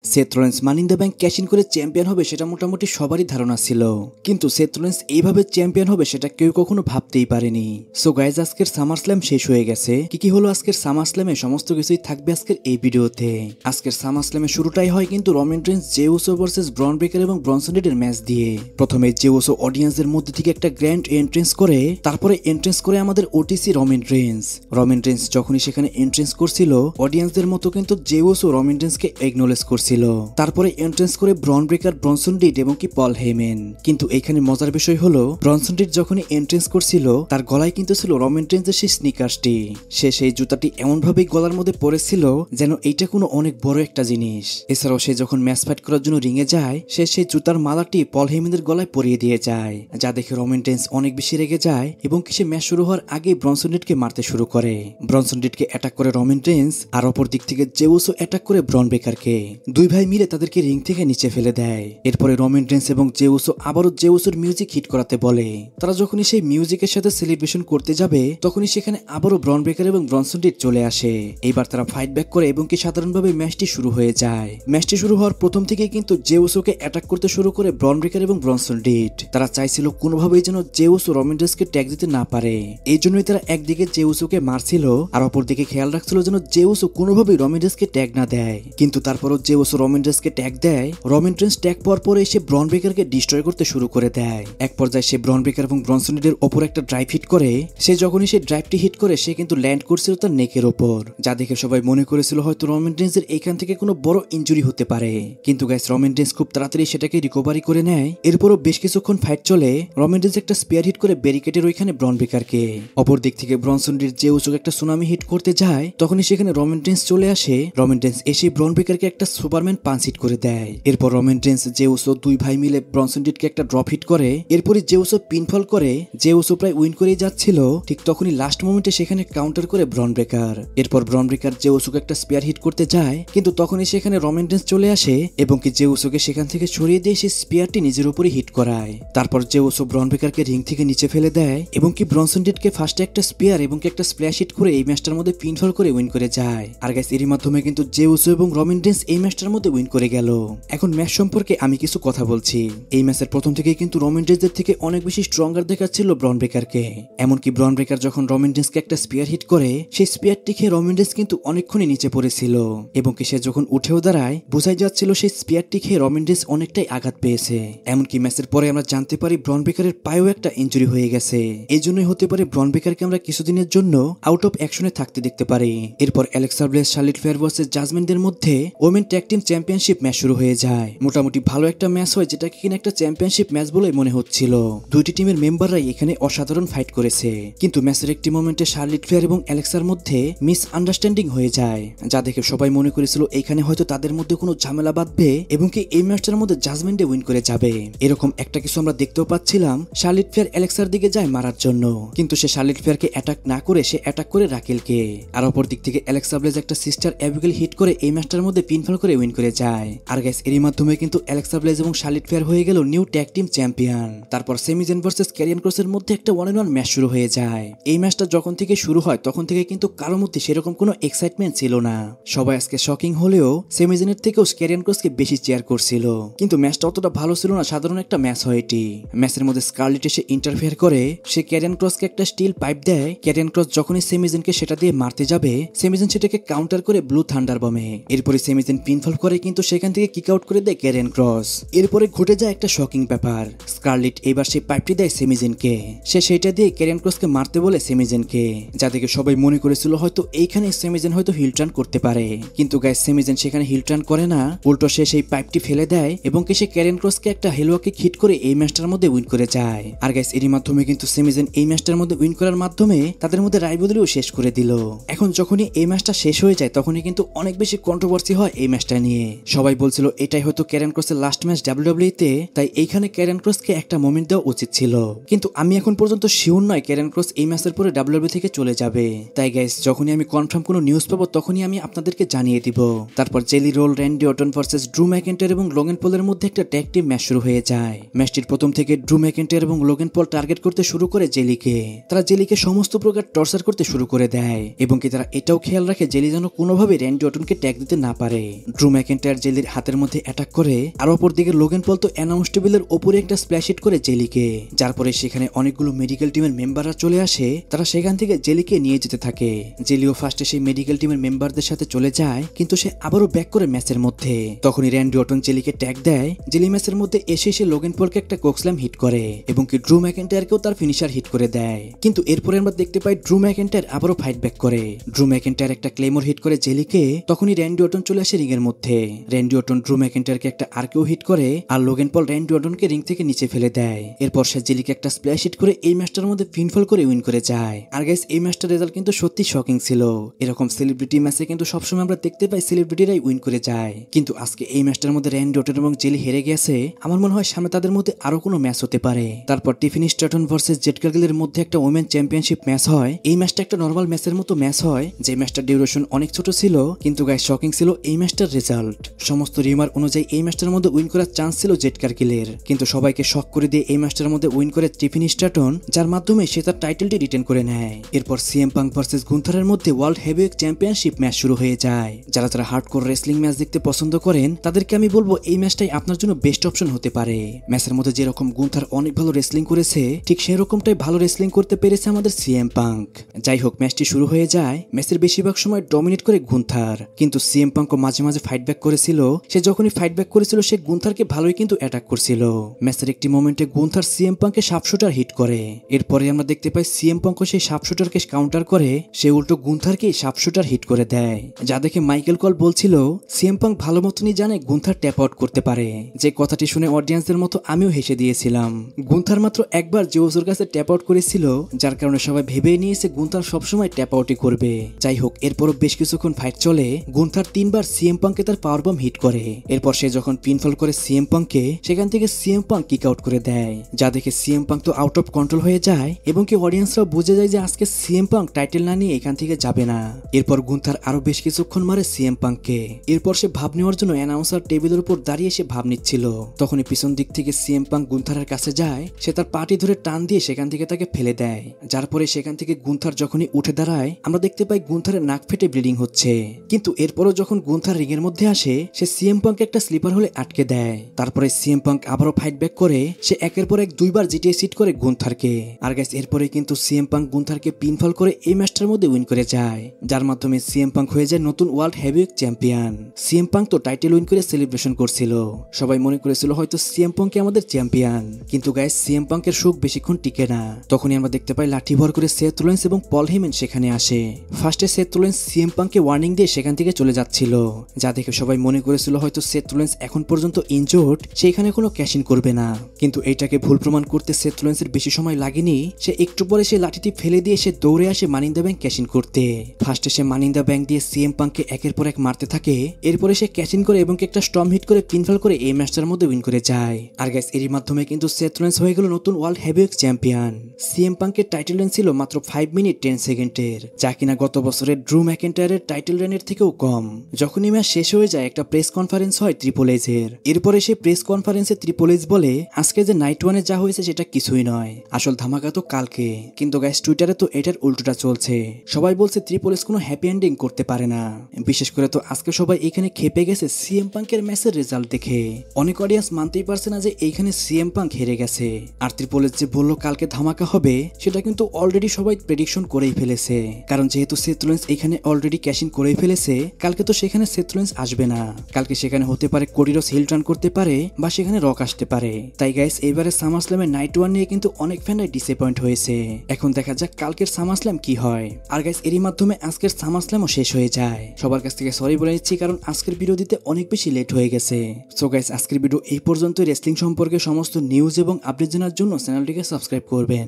Seth Rollins money in the bank cash in করে champion হবে সেটা মোটামুটি সবারই ধারণা ছিল, কিন্তু সেথ রলিন্স এইভাবে চ্যাম্পিয়ন হবে সেটা কেউ কখনো ভাবতেই পারেনি। সো গাইজ, আজকের সামার স্ল্যাম শেষ হয়ে গেছে। কি হলো আজকের সামার স্ল্যামে সমস্ত কিছুই থাকবে আজকের এই ভিডিওতে। আজকের সামার স্ল্যামের শুরুটাই হয় কিন্তু Roman Reigns J Uso versus ব্রন breaker এবং ব্রনসন রিডের ম্যাচ দিয়ে। প্রথমে জে উসো অডিয়েন্সের মধ্যে থেকে একটা গ্র্যান্ড এন্ট্রেন্স করে, তারপরে এন্ট্রেন্স করে আমাদের ওটিসি রোমান রেইন্স যখনই সেখানে এন্ট্রেন্স করছিল অডিয়েন্সদের মতো কিন্তু জে উসো রোমান রেইন্সকে একনলেজ করছিল। তারপরে এন্ট্রেন্স করে ব্রন ব্রেকার, ব্রনসন রিড এবং কি পল হেইম্যান। কিন্তু এখানে মজার বিষয় হলো ব্রনসন রিড যখনই এন্ট্রেন্স করছিল তার গলায় কিন্তু ছিল রোমান রেইন্সের সেই স্নিকার্সটি। সে সেই জুতাটি এমন ভাবেই গলার মধ্যে পরেছিল যেন এইটা কোনো অনেক বড় একটা জিনিস। এছাড়াও সে যখন ম্যাচ ফাইট করার জন্য রিঙে যায় সে সেই জুতার মালাটি পল হেইম্যানের গলায় পরিয়ে দিয়ে যায়, যা দেখে রোমান রেইন্স অনেক বেশি রেগে যায় এবং কি সে ম্যাচ শুরু হওয়ার আগেই ব্রনসন রিডকে মারতে শুরু করে। ব্রনসন রিডকে অ্যাটাক করে রোমান রেইন্স, আর অপর দিক থেকে জে উসো অ্যাটাক করে ব্রন ব্রেকারকে। দুই ভাই মিলে তাদেরকে রিং থেকে নিচে ফেলে দেয়। এরপরে রোমান রেইন্স এবং জে উসো আবারও জে উসোর মিউজিক হিট করাতে বলে। তারা যখনই সেই মিউজিকের সাথে সেলিব্রেশন করতে যাবে তখনই সেখানে আবারও ব্রন ব্রেকার এবং ব্রনসন রিড চলে আসে। এইবার তারা ফাইট ব্যাক করে এবং কি সাধারণভাবে ম্যাচটি শুরু হয়ে যায়। ম্যাচটি শুরু হওয়ার প্রথম থেকেই কিন্তু জে উসোকে অ্যাটাক করতে শুরু করে ব্রন ব্রেকার এবং ব্রনসন রিড। তারা চাইছিল কোনোভাবেই যেন জে উসো রোমান রেইন্সকে ট্যাগ দিতে না পারে। এই জন্যই তারা একদিকে জে উসোকে মারছিল আর অপরদিকে খেয়াল রাখছিল যেন জে উসো কোনোভাবেই রোমান রেইন্সকে ট্যাগ না দেয়। কিন্তু তারপরও জে উসো রোমান রেইন্সকে ট্যাগ দেয়। রোমান রেইন্স ট্যাগ পাওয়ার পরে সে ব্রন ব্রেকারকে ডিস্ট্রয় করতে শুরু করে দেয়। এক পর্যায়ে সে ব্রন ব্রেকার এবং ব্রনসন রিডের ওপর একটা ড্রাইভ হিট করে। সে যখনই সেই ড্রাইভটি হিট করে সে কিন্তু ল্যান্ড করছিল তার নেকের ওপর, যা দেখে সবাই মনে করেছিল হয়তো রোমান রেইন্সের এখান থেকে কোনো বড় ইনজুরি হতে পারে। কিন্তু গাইস, রোমান রেইন্স খুব তাড়াতাড়ি সেটাকে রিকভারি করে নেয়। এরপরও বেশ কিছুক্ষণ ফাইট চলে। রোমান রেইন্স একটা স্পিয়ার হিট করে ব্যারিকেডের ওইখানে ব্রন ব্রেকারকে। অপর দিক থেকে ব্রনসন রিড জে উসোকে একটা সুনামি হিট করতে যায়, তখনই সেখানে রোমান রেইন্স চলে আসে। রোমান রেইন্স এসে ব্রন ব্রেকারকে একটা সুপারম্যান পাঞ্চ হিট করে দেয়। এরপর রোমান রেইন্স জে উসো দুই ভাই মিলে ব্রনসন রিডকে একটা ড্রপ হিট করে। এরপরই জে উসো পিনফল করে। জে উসো প্রায় উইন করেই যাচ্ছিল, ঠিক তখনই লাস্ট মোমেন্টে সেখানে কাউন্টার করে ব্রন ব্রেকার। এরপর ব্রন ব্রেকার জে উসোকে একটা স্পিয়ার হিট করতে যায়, কিন্তু তখনই সেখানে রোমান রেইন্স চলে আসে এবং কি জে উসোকে সেখান থেকে সরিয়ে দিয়ে সেই স্পিয়ারটি নিজের উপরে হিট করায়। তারপর জে উসো ব্রন ব্রেকারকে রিং থেকে নিচে ফেলে দেয় এবং কি ব্রনসন রিডকে ফার্স্টে একটা স্পিয়ার এবং কি একটা স্প্ল্যাশ হিট করে এই ম্যাচটার মধ্যে পিনফল করে উইন করে যায়। আর গাইস, এরই মাধ্যমে কিন্তু জে উসো এবং রোমান রেইন্স এই ম্যাচটার মধ্যে উইন করে গেল। এখন ম্যাচ সম্পর্কে আমি কিছু কথা বলছি। এই ম্যাচের প্রথম থেকেই কিন্তু রোমান রেইন্সের থেকে অনেক বেশি স্ট্রঙ্গার দেখাচ্ছিল ব্রন ব্রেকারকে। এমনকি ব্রন ব্রেকার যখন রোমান রেইন্সকে একটা স্পিয়ার হিট করে সেই স্পিয়ারটি খেয়ে রোমান রেইন্স কিন্তু অনেকক্ষণই নিচে পড়েছিল এবং কি সে যখন উঠেও দাঁড়ায় বোঝাই যাচ্ছিল সেই স্পিয়ারটি খেয়ে রোমান রেইন্স অনেকটাই আঘাত পেয়েছে। এমনকি ম্যাচের পরে আমরা জানতে পারি ব্রন ব্রেকারের পায়েও একটা ইনজুরি হয়ে গেছে। এই জন্যই হতে পারে ব্রন ব্রেকারকে আমরা কিছুদিনের জন্য আউট অফ অ্যাকশনে থাকতে দেখতে পারি। এরপর Alexa Bliss, Charlotte Flair versus জাজমেন্টদের মধ্যে women tag team championship match শুরু হয়ে যায়। মোটামুটি ভালো একটা ম্যাচ হয়, যেটাকে কিনা একটা চ্যাম্পিয়নশিপ ম্যাচ বলে মনে হচ্ছিল। দুইটি টিমের মেম্বাররাই এখানে অসাধারণ ফাইট করেছে, কিন্তু ম্যাচের একটি মোমেন্টে শার্লেট ফ্লেয়ার এবং অ্যালেক্সার মধ্যে মিস আন্ডারস্ট্যান্ডিং হয়ে যায়, যা দেখে সবাই মনে করেছিল এইখানে হয়তো তাদের মধ্যে কোনো ঝামেলা বাঁধবে এবং কি এই ম্যাচটার মধ্যে জাজমেন্টে উইন করে যাবে। এরকম একটা কিছু আমরা দেখতেও পাচ্ছিলাম। শার্লেট ফ্লেয়ার অ্যালেক্সার দিকে যায় মারার জন্য, কিন্তু সে শার্লেট ফ্লেয়ারকে অ্যাটাক না করে সে অ্যাটাক করে রাকেলকে। আর অপর দিক থেকে অ্যালেক্সা ব্লেজ একটা সিস্টার অ্যাবিগেল হিট করে এই ম্যাচটার মধ্যে পিনফল করে উইন করে যায়। আর গাইস, এরই মাধ্যমে কিন্তু অ্যালেক্সা ব্লেজ এবং শার্লেট ফ্লেয়ার হয়ে গেল নিউ ট্যাগ টিম চ্যাম্পিয়ন। তারপর সেমি জেন ভার্সেস ক্যারিয়ান ক্রসের মধ্যে একটা 1-on-1 ম্যাচ শুরু হয়ে যায়। এই ম্যাচটা যখন থেকে শুরু হয় তখন থেকে কিন্তু কারোর মধ্যে সেরকম কোনো এক্সাইটমেন্ট ছিল না। সবাই আজকে শকিং হলেও সেমি জেনের থেকেও ক্যারিয়ান ক্রসকে বেশি চেয়ার করছিল, কিন্তু ম্যাচটা অতটা ভালো ছিল না। সাধারণ একটা ম্যাচ হয় এটি। ম্যাচের মধ্যে স্কারলেট এসে ইন্টারফেয়ার করে। সে ক্যারিয়ান ক্রসকে একটা স্টিল পাইপ দেয়। ক্যারিয়ান ক্রস যখনই সেমি জেনকে সেটা দিয়ে মারতে যাবে সেমি জেন সেটাকে কাউন্টার করে ব্লু থান্ডার বমে। এরপরে সেমি জেন পিনফল করে, কিন্তু সেখান থেকে কিক আউট করে দেয় ক্যারিয়ান ক্রস। এরপরে ঘটে যায় একটা শকিং ব্যাপার। স্কারলেট এবার সেই পাইপটি দেয় সেমি জেনকে। সে সেটা দিয়ে ক্যারিয়ান ক্রসকে মারতে বলে সেমি জেনকে, যা থেকে সবাই মনে করেছিল হয়তো এইখানে সেমি জেন হয়তো হিল টার্ন করতে পারে। কিন্তু গাইস, সেমি জেন সেখানে হিল টার্ন করে না, উল্টো সে সেই পাইপটি ফেলে দেয় এবং সে ক্যারিয়ান ক্রসকে একটা হেলোয়াকে হিট করে এই ম্যাচটার মধ্যে উইন করে যায়। আর গাইস, এরই মাধ্যমে কিন্তু সেমি জেন এই ম্যাচটার মধ্যে উইন করার মাধ্যমে তাদের মধ্যে রাইভালরিও শেষ করে দিল। এখন যখনই এই ম্যাচটা শেষ হয়ে যায় তখনই কিন্তু অনেক বেশি কন্ট্রোভার্সি হয় এই ম্যাচটা নিয়ে। সবাই বলছিল এটাই হয়তো ক্যারিয়ান ক্রসের লাস্ট ম্যাচ ডাব্লিউডাব্লিউই তে, তাই এইখানে ক্যারিয়ান ক্রসকে একটা মোমেন্ট দেওয়া উচিত ছিল। কিন্তু আমি এখন পর্যন্ত শিওর নয় ক্যারিয়ান ক্রস এই ম্যাচের পরে ডাব্লিউডাব্লিউই থেকে চলে যাবে। তাই গাইস, যখনই আমি কনফার্ম কোনো নিউজ পাবো তখনই আমি আপনাদেরকে জানিয়ে দিব। তারপর Jelly Roll, Randy Orton versus Drew McIntyre এবং লোগান পলের মধ্যে একটা ট্যাগ টিম ম্যাচ শুরু হয়ে যায়। ম্যাচটির প্রথম থেকে ড্রু ম্যাকইন্টায়ার এবং লোগান পল টার্গেট করতে শুরু করে জেলিকে। তারা জেলিকে সমস্ত প্রকার টর্চার করতে শুরু করে দেয় এবং কি তারা এটাও খেয়াল রাখে জেলি যেন কোনোভাবে র্যান্ডি অর্টনকে ট্যাগ দিতে না পারে। ড্রু ম্যাকেন্টায়ার জেলির হাতের মধ্যে অ্যাটাক করে, আর অপরদিকে লোগান পল তো অ্যানাউন্স টেবিলের ওপরে একটা স্প্ল্যাশ হিট করে জেলিকে, যার পরে সেখানে অনেকগুলো মেডিকেল টিমের মেম্বাররা চলে আসে, তারা সেখান থেকে জেলিকে নিয়ে যেতে থাকে। জেলিও ফার্স্টে সেই মেডিকেল টিমের মেম্বারদের সাথে চলে যায়, কিন্তু সে আবারও ব্যাক করে ম্যাচের মধ্যে। তখনই র্যান্ডি অর্টন জেলিকে ট্যাগ দেয়। জেলি ম্যাচের মধ্যে এসে সে লোগান পলকে একটা কোকস্ল্যাম হিট করে এবং কি ড্রু ম্যাকেন্টায়ারকেও তার ফিনিশার হিট করে দেয়। কিন্তু এরপরে আমরা দেখতে পাই ড্রু ম্যাকেন্টায়ার আবারও ফাইট ব্যাক করে। ড্রু ম্যাকেন্টায়ার একটা ক্লেমর হিট করে জেলিকে, তখনই র্যান্ডি অর্টন চলে আসে রিং এর মধ্যে। র্যান্ডি অর্টন ড্রু ম্যাকেন্টায়ারকে একটা আরকেও হিট করে, আর লোগান পল র্যান্ডি অর্টনকে রিং থেকে নিচে ফেলে দেয়। এরপর সে জেলিকে একটা স্প্ল্যাশ হিট করে এই ম্যাচটার মধ্যে পিনফল করে উইন করে যায়। আর গাইস, এই ম্যাচটার রেজাল্ট কিন্তু সত্যি শকিং ছিল। এরকম সেলিব্রিটি ম্যাচে কিন্তু সবসময় আমরা দেখতে পাই সেলিব্রিটিরাই উইন করে যায়, কিন্তু আজকে এই ম্যাচটার মধ্যে র্যান্ডি অর্টন এবং জেলি হেরে গেছে। আমার মনে হয় সামনে তাদের মধ্যে আরো কোনো ম্যাচ হতে পারে। তারপর টিফিনি স্ট্র্যাটন ভার্সেস জেড কার্গিলের মধ্যে একটা ওমেন চ্যাম্পিয়নশিপ ম্যাচ হয়। এই ম্যাচটা একটা নর্মাল ম্যাচের মতো ম্যাচ হয়, যে ম্যাচটার ডিউরেশন অনেক ছোট ছিল, কিন্তু গাইস শকিং ছিল এই ম্যাচটার রেজাল্ট। সমস্ত রিউমার অনুযায়ী এই ম্যাচটার মধ্যে উইন করার চান্স ছিল জেড কার্গিলের, কিন্তু সবাইকে শক করে দিয়ে এই ম্যাচটার মধ্যে উইন করে টিফিনি স্ট্র্যাটন, যার মাধ্যমে সে তার টাইটেলটি রিটেন করে নেয়। এরপর সিএম পাঙ্ক ভার্সেস গুন্থারের মধ্যে ওয়ার্ল্ড হেভিওয়েট চ্যাম্পিয়নশিপ ম্যাচ শুরু হয়ে যায়। যারা যারা হার্ডকোর রেসলিং ম্যাচ দেখতে পছন্দ করেন, তাদেরকে আমি বলবো এই ম্যাচটাই আপনার জন্য বেস্ট অপশন হতে পারে। ম্যাচের মধ্যে যেরকম গুন্থার অনেক ভালো রেসলিং করেছে, ঠিক সেরকমটাই ভালো রেসলিং করতে পেরেছে আমাদের সিএম পাঙ্ক। যাই হোক, ম্যাচটি শুরু হয়ে যায়। ম্যাচের বেশিরভাগ সময় ডমিনেট করে গুন্থার, কিন্তু সিএম পাঙ্কও মাঝে মাঝে ফাইট ব্যাক করেছিল। সে যখনই ফাইট ব্যাক করেছিল, সে গুন্থারকে ভালোই কিন্তু অ্যাটাক করছিল। ম্যাচের একটি মোমেন্টে গুন্থার সিএম পাঙ্ককে শার্পশুটার হিট করে। এরপরে আমরা দেখতে পাই সিএম পাঙ্কও সেই শার্পশুটারকে কাউন্টার করে, সে উল্টো গুন্থারকে শার্পশুটার হিট করে দেয়। যা দেখে মাইকেল কল বলছিল সিএম পাঙ্ক ভালো মতনই জানে গুন্থার ট্যাপ আউট করতে পারে। যে কথাটি শুনে অডিয়েন্সের মতো আমিও হেসে দিয়েছিলাম। গুন্থার মাত্র একবার জোসোর কাছে ট্যাপ আউট করেছিল, যার কারণে সবাই ভেবে নিয়েছে গুন্থার সবসময় ট্যাপ আউটই করবে। যাই হোক, এরপরও বেশ কিছুক্ষণ ফাইট চলে। গুন্থার 3 বার সিএম পাঙ্ককে তার পাওয়ার বম হিট করে। এরপর সে যখন পিনফল করে সিএম পাঙ্ককে, সেখান থেকে সিএম পাঙ্ক কিক আউট করে দেয়। যা দেখে সিএম পাঙ্ক তো আউট অফ কন্ট্রোল হয়ে যায় এবং কি অডিয়েন্সরাও বুঝে যায় যে আজকে সিএম পাঙ্ক টাইটেল না নিয়ে এখান থেকে যাবে না। এরপর গুন্থার আরো বেশ কিছুক্ষণ মারে সিএম পাঙ্ককে। এরপর সে ভাব নেওয়ার জন্য অ্যানাউন্সার টেবিলের উপর দাঁড়িয়ে সে ভাব নিচ্ছিল। তখনই পিছন দিক থেকে সিএম পাঙ্ক গুন্থারের কাছে যায়। সে তার পাটি ধরে টান দিয়ে সেখান থেকে তাকে ফেলে দেয়। যার পরে সেখান থেকে গুন্থার যখনই উঠে দাঁড়ায়, আমরা দেখতে পাই গুন্থারের নাক ফেটে ব্লিডিং হচ্ছে। কিন্তু এরপরও যখন গুন্থার রিং এর মধ্যে আসে, সে সিএম পাঙ্ক একটা স্লিপার হলে আটকে দেয়। তারপরে সিএম পাঙ্ক আবারও ফাইট ব্যাক করে। সে একের পর এক 2 বার জিটিএ সিট করে গুন্থারকে। আর গাইস, এরপরে কিন্তু সিএম পাঙ্ক গুন্থারকে পিনফল করে এই ম্যাচটার মধ্যে উইন করে যায়, যার মাধ্যমে সিএম পাঙ্ক হয়ে যায় নতুন world heavyweight champion. CM punk তো টাইটেল উইন করে সেলিব্রেশন করছিল। সবাই মনে করেছিল হয়তো সিএম পাঙ্ক আমাদের চ্যাম্পিয়ন, কিন্তু গাইস সিএম পাঙ্কের সুখ বেশিক্ষণ টিকে না। তখনই আমরা দেখতে পাই লাঠি ভর করে সেথ রোলিন্স এবং পল হেমেন সেখানে আসে। ফার্স্টে সেথ রোলিন্স সিএম পাঙ্ককে ওয়ার্নিং দিয়ে সেখান থেকে চলে যাচ্ছিল, যা দেখে সবাই মনে করেছিল হয়তো সেথ রোলিন্স এখন পর্যন্ত ইনজোর্ড, সে এখানে কোনো ক্যাশ ইন করবে না। কিন্তু এইটাকে ভুল প্রমাণ করতে সেথ রোলিন্সের বেশি সময় লাগেনি। সে একটু পরে সে লাঠিটি ফেলে দিয়ে সে দৌড়ে আসে money in the bank cash in করতে। ফার্স্টে সে মানি ইন দ্য ব্যাংক দিয়ে সিএম পাঙ্ককে একের পর এক মারতে থাকে। এরপরে সে ক্যাশ ইন করে এবং একটা স্টর্ম হিট করে পিনফল করে এই ম্যাচটার মধ্যে উইন করে যায়। আর গাইস, এরই মাধ্যমে কিন্তু সেথ রোলিন্স হয়ে গেল নতুন ওয়ার্ল্ড হেভিওয়েট চ্যাম্পিয়ন। সিএম পাঙ্কের টাইটেল রেন ছিল মাত্র 5 মিনিট 10 সেকেন্ডের, যা কিনা গত বছরের ড্রু ম্যাকেন্টায়ারের টাইটেল রেনের থেকেও কম। যখনই ম্যাচ শেষ হয়ে যায়, একটা প্রেস কনফারেন্স হয় ট্রিপল এইচের। এরপরে সে প্রেস কনফারেন্সে ট্রিপল এইচ বলে আজকে যে নাইট ওয়ানে যা হয়েছে সেটা কিছুই নয়, আসল ধামাকা তো কালকে। কিন্তু গাইস, টুইটারে তো এটার উল্টোটা চলছে। সবাই বলছে ট্রিপল এইচ কোনো হ্যাপি এন্ডিং করতে পারে না। বিশেষ করে তো আজকে সবাই এখানে খেপে গেছে সিএম পাঙ্কের ম্যাচের রেজাল্ট দেখে। অনেক অডিয়েন্স মানতেই পারছে না যে এইখানে সিএম পাঙ্ক হেরে গেছে। আর ট্রিপল এইচ যে বললো কালকে ধামাকা হবে, সেটা কিন্তু অলরেডি সবাই প্রেডিকশন করেই ফেলেছে। কারণ যেহেতু সেথ রোলিন্স এখানে অলরেডি ক্যাশ ইন করেই ফেলেছে, কালকে তো সেখানে সেথ রোলিন্স আসবে না। কালকে সেখানে হতে পারে কোডি রোডস হিল টার্ন করতে পারে, বা সেখানে রক আসতে পারে। তাই গাইস, এবারে সামারস্ল্যামের নাইট ওয়ান নিয়ে কিন্তু অনেক ফ্যানরাই ডিসঅ্যাপয়েন্ট হয়েছে। এখন দেখা যাক কালকের সামারস্ল্যাম কি হয়। আর গাইস, এরই মাধ্যমে আজকের সামারস্ল্যামও শেষ হয়ে যায়। সবার কাছ থেকে সরি বলে নিচ্ছি, কারণ আজকের ভিডিও দিতে অনেক বেশি লেট হয়ে গেছে। সো গাইস, আজকের ভিডিও এই পর্যন্ত। রেসলিং সম্পর্কে সমস্ত নিউজ এবং আপডেট জানার জন্য চ্যানেলটিকে সাবস্ক্রাইব করবেন।